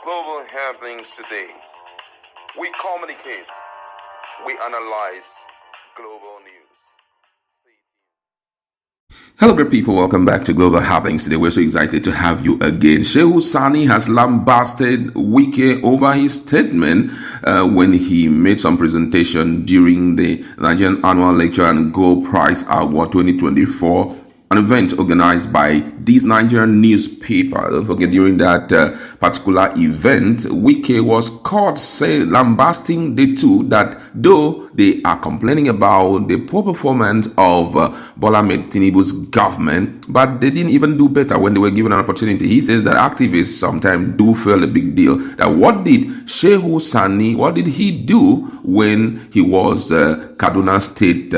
global happenings today. We communicate, we analyze global news. Hello, great people. Welcome back to Global Happenings. Today, we're so excited to have you again. Shehu Sani has lambasted Wike over his statement when he made some presentation during the Nigerian Annual Lecture and Gold Prize Award 2024, an event organized by This Nigeria Newspaper. Don't forget, during that particular event, Wike was caught lambasting the two, that though they are complaining about the poor performance of Bola Ahmed Tinubu's government, but they didn't even do better when they were given an opportunity. He says that activists sometimes do feel a big deal. That what did Shehu Sani, what did he do when he was Kaduna State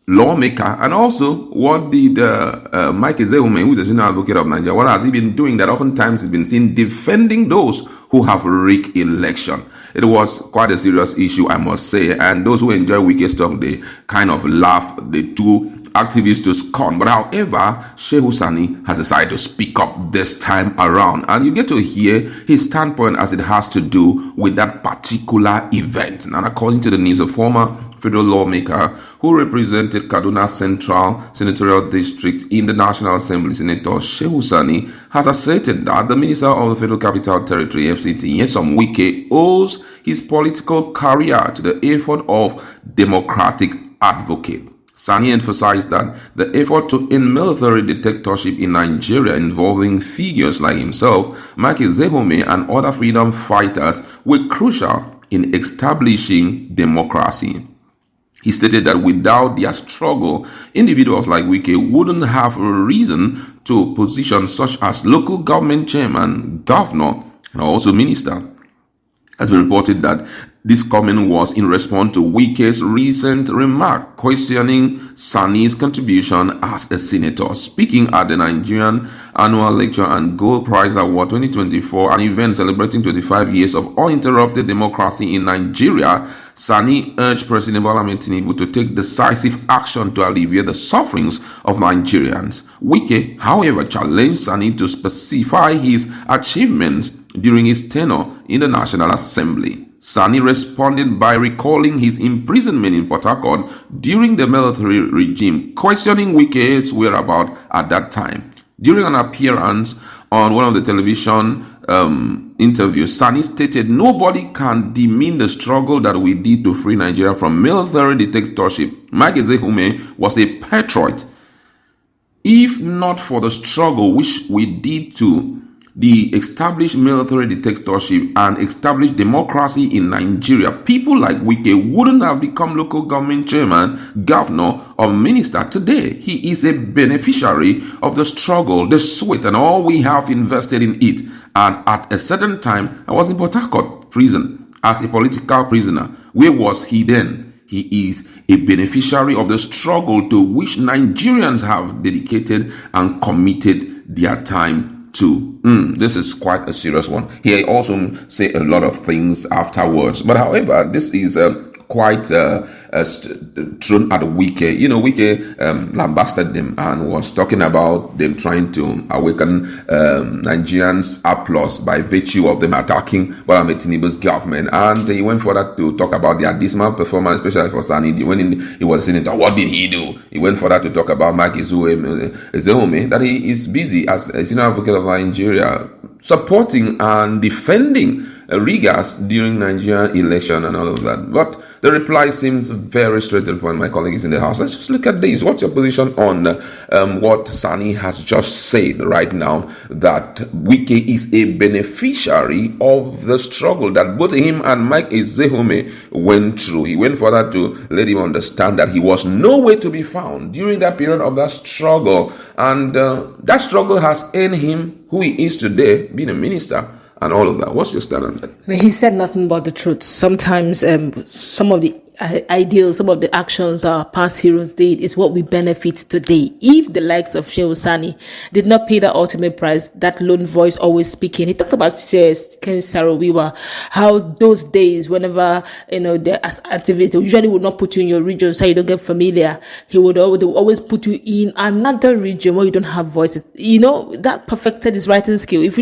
lawmaker? And also, what did Mike Ezehume, who is a senior advocate of Nigeria, what has he been doing that oftentimes has been seen defending those who have rigged election? It was quite a serious issue, I must say, and those who enjoy Wike's talk, they kind of laugh the two activists to scorn. But however, Shehu Sani has decided to speak up this time around, and you get to hear his standpoint as it has to do with that particular event. And according to the news, a former federal lawmaker who represented Kaduna Central Senatorial District in the National Assembly, Senator Shehu Sani, has asserted that the Minister of the Federal Capital Territory, FCT, Nyesom Wike, owes his political career to the effort of democratic advocate. Sani emphasized that the effort to end military dictatorship in Nigeria, involving figures like himself, Mike Ezehume, and other freedom fighters, were crucial in establishing democracy. He stated that without their struggle, individuals like Wike wouldn't have a reason to position such as local government chairman, governor, and also minister. Has been reported that this comment was in response to Wike's recent remark questioning Sani's contribution as a senator. Speaking at the Nigerian Annual Lecture and Gold Prize Award 2024, an event celebrating 25 years of uninterrupted democracy in Nigeria, Sani urged President Bola Ahmed Tinubu to take decisive action to alleviate the sufferings of Nigerians. Wike, however, challenged Sani to specify his achievements during his tenure in the National Assembly. Sani responded by recalling his imprisonment in Port Harcourt during the military regime, questioning Wike's whereabouts at that time. During an appearance on one of the television interviews, Sani stated, "Nobody can demean the struggle that we did to free Nigeria from military dictatorship. Mike Ezehume was a patriot. If not for the struggle which we did to establish military dictatorship and establish democracy in Nigeria, people like Wike wouldn't have become local government chairman, governor, or minister today. He is a beneficiary of the struggle, the sweat, and all we have invested in it. And at a certain time, I was in Port Harcourt prison as a political prisoner. Where was he then? He is a beneficiary of the struggle to which Nigerians have dedicated and committed their time to." This is quite a serious one. He also say a lot of things afterwards. But however, this is quite thrown at Wike. You know, Wike lambasted them and was talking about them trying to awaken Nigerians' applause by virtue of them attacking Bola Ahmed Tinubu's government. And he went further to talk about their dismal performance, especially for Sani. When he was senator, what did he do? He went further to talk about Mike Ezehume, that he is busy as a senior advocate of Nigeria, supporting and defending riggers during Nigerian election and all of that. But the reply seems very straight to the point. My colleague is in the house. Let's just look at this. What's your position on what Sani has just said right now, that Wike is a beneficiary of the struggle that both him and Mike Ezehume went through? He went further to let him understand that he was nowhere to be found during that period of that struggle, and that struggle has earned him who he is today, being a minister and all of that. What's your stand on that? He said nothing but the truth. Sometimes some of the ideals, some of the actions our past heroes did is what we benefit today. If the likes of Shehu Sani did not pay the ultimate price, that lone voice always speaking. He talked about Ken Saro-Wiwa, how those days, whenever, as activists, they usually would not put you in your region so you don't get familiar. They would always put you in another region where you don't have voices. That perfected his writing skill. If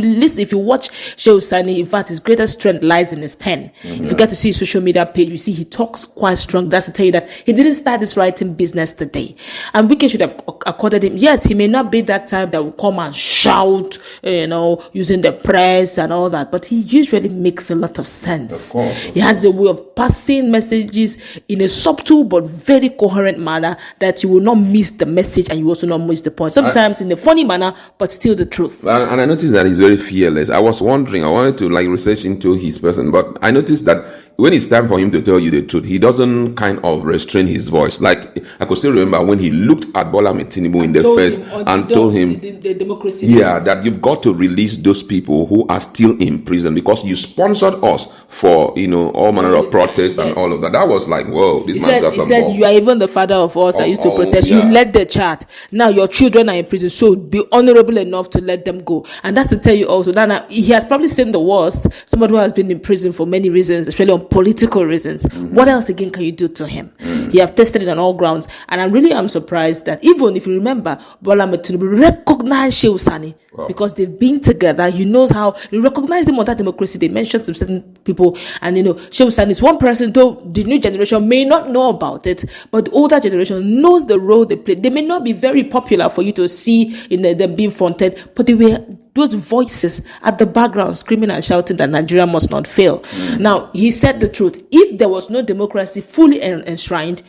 you watch Shehu Sani, in fact, his greatest strength lies in his pen. If you get to see his social media page, you see he talks quite strong. That's to tell you that he didn't start this writing business today. And Wike should have accorded him. Yes, he may not be that type that will come and shout, using the press and all that, but he usually makes a lot of sense. Of course. He has a way of passing messages in a subtle but very coherent manner that you will not miss the message and you also not miss the point. Sometimes in a funny manner, but still the truth. And I noticed that he's very fearless. I was wondering, I wanted to research into his person, but I noticed that when it's time for him to tell you the truth, he doesn't kind of restrain his voice. Like, I could still remember when he looked at Bola Tinubu in the face and told him, the democracy. Yeah, that you've got to release those people who are still in prison because you sponsored us for, all manner of protests and all of that. That was like, whoa, this man's got some balls. He said, you are even the father of us that used to protest. Yeah. You led the charge. Now your children are in prison, so be honorable enough to let them go. And that's to tell you also that he has probably seen the worst. Somebody who has been in prison for many reasons, especially on political reasons. What else again can you do to him? He have tested it on all grounds. And I'm surprised that even if you remember, Bola Tinubu recognized Shehu Sani because they've been together. He knows how he recognized them on that democracy. They mentioned some certain people, and Shehu Sani is one person, though the new generation may not know about it, but the older generation knows the role they play. They may not be very popular for you to see them being fronted, but they were those voices at the background screaming and shouting that Nigeria must not fail. Now, he said the truth. If there was no democracy fully enshrined,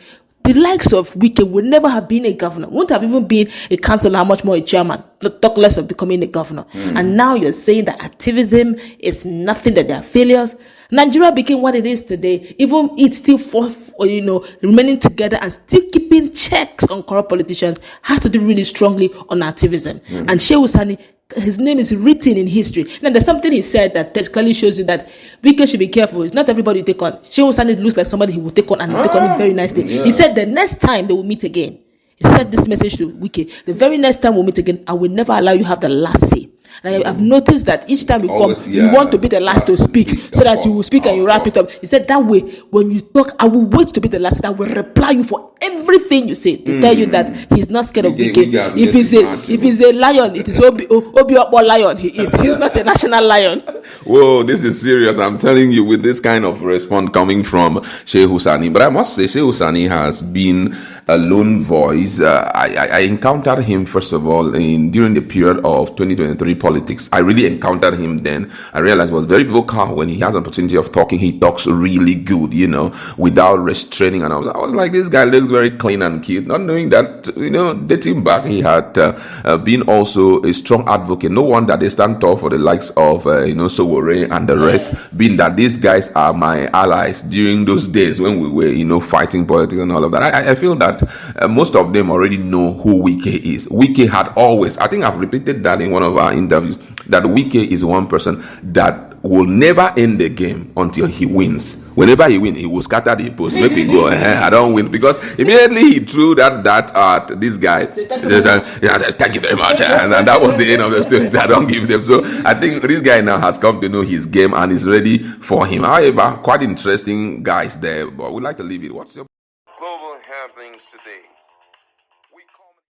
the likes of Wike would never have been a governor, wouldn't have even been a councillor, how much more a chairman, talk less of becoming a governor. And now you're saying that activism is nothing, that they are failures. Nigeria became what it is today, even it's still remaining together and still keeping checks on corrupt politicians has to do really strongly on activism. And Shehu Sani, his name is written in history. Now, there's something he said that clearly shows you that Wike should be careful. It's not everybody you take on. Shehu Sani looks like somebody he will take on and take on it very nicely. Yeah. He said the next time they will meet again, he said this message to Wike, the very next time we'll meet again, I will never allow you to have the last say. And I've noticed that each time you come, you want to be the last to speak, so that you will speak and you wrap it up. He said that way, when you talk, I will wait to be the last. I will reply you for everything you say to tell you that he's not scared of Wike. If he's a lion, it is Obi lion. He's not a national lion. Whoa, this is serious. I'm telling you, with this kind of response coming from Shehu Sani. But I must say, Shehu Sani has been a lone voice. I encountered him, first of all, during the period of 2023 politics. I really encountered him then. I realized he was very vocal. When he has an opportunity of talking, he talks really good, without restraining. And I was like, this guy looks very clean and cute. Not knowing that, dating back, he had been also a strong advocate. No wonder they stand tall for the likes of, Sowore and the rest, being that these guys are my allies during those days when we were, fighting politics and all of that. I feel that most of them already know who Wike is. Wike had always, I think I've repeated that in one of our interviews, that Wike is one person that will never end the game until he wins. Whenever he wins, he will scatter the post, make me go, I don't win. Because immediately he threw that at this guy. Thank you very much. And that was the end of the story. I don't give them. So I think this guy now has come to know his game and is ready for him. However, quite interesting guys there. But we'd like to leave it. What's your global happenings today?